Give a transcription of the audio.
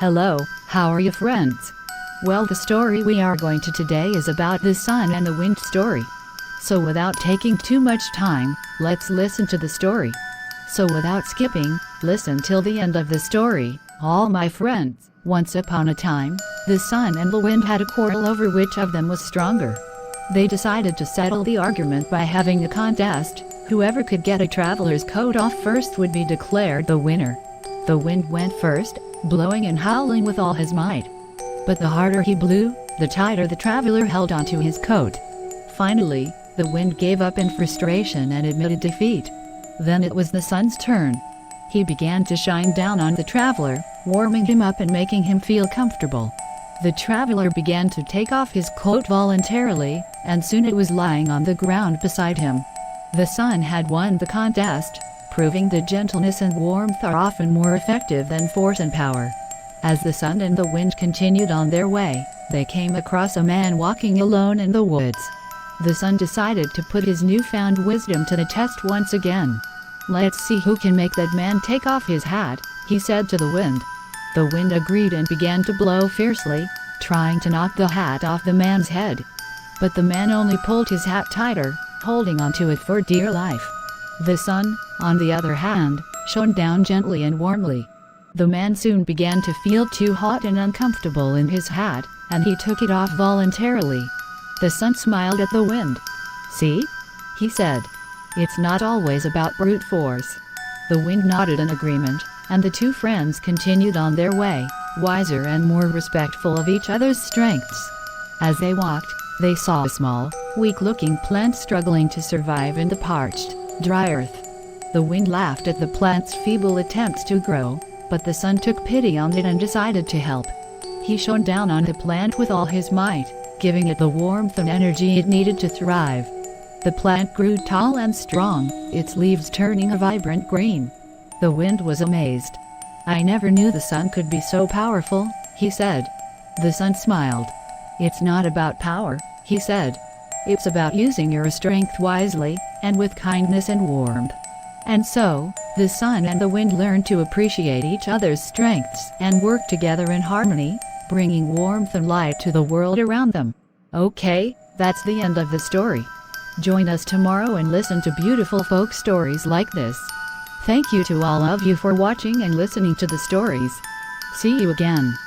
Hello, how are you friends? Well, the story we are going to today is about the sun and the wind story. So without taking too much time, let's listen to the story. So without skipping, listen till the end of the story, all my friends. Once upon a time, the sun and the wind had a quarrel over which of them was stronger. They decided to settle the argument by having a contest. Whoever could get a traveler's coat off first would be declared the winner. The wind went first, blowing and howling with all his might. But the harder he blew, the tighter the traveler held onto his coat. Finally, the wind gave up in frustration and admitted defeat. Then it was the sun's turn. He began to shine down on the traveler, warming him up and making him feel comfortable. The traveler began to take off his coat voluntarily, and soon it was lying on the ground beside him. The sun had won the contest, proving that gentleness and warmth are often more effective than force and power. As the sun and the wind continued on their way, they came across a man walking alone in the woods. The sun decided to put his newfound wisdom to the test once again. "Let's see who can make that man take off his hat," he said to the wind. The wind agreed and began to blow fiercely, trying to knock the hat off the man's head. But the man only pulled his hat tighter, holding onto it for dear life. The sun, on the other hand, shone down gently and warmly. The man soon began to feel too hot and uncomfortable in his hat, and he took it off voluntarily. The sun smiled at the wind. "See?" he said. "It's not always about brute force." The wind nodded in agreement, and the two friends continued on their way, wiser and more respectful of each other's strengths. As they walked, they saw a small, weak-looking plant struggling to survive in the parched, dry earth. The wind laughed at the plant's feeble attempts to grow, but the sun took pity on it and decided to help. He shone down on the plant with all his might, giving it the warmth and energy it needed to thrive. The plant grew tall and strong, its leaves turning a vibrant green. The wind was amazed. "I never knew the sun could be so powerful," he said. The sun smiled. "It's not about power," he said. "It's about using your strength wisely, and with kindness and warmth." And so, the sun and the wind learned to appreciate each other's strengths and work together in harmony, bringing warmth and light to the world around them. Okay, that's the end of the story. Join us tomorrow and listen to beautiful folk stories like this. Thank you to all of you for watching and listening to the stories. See you again.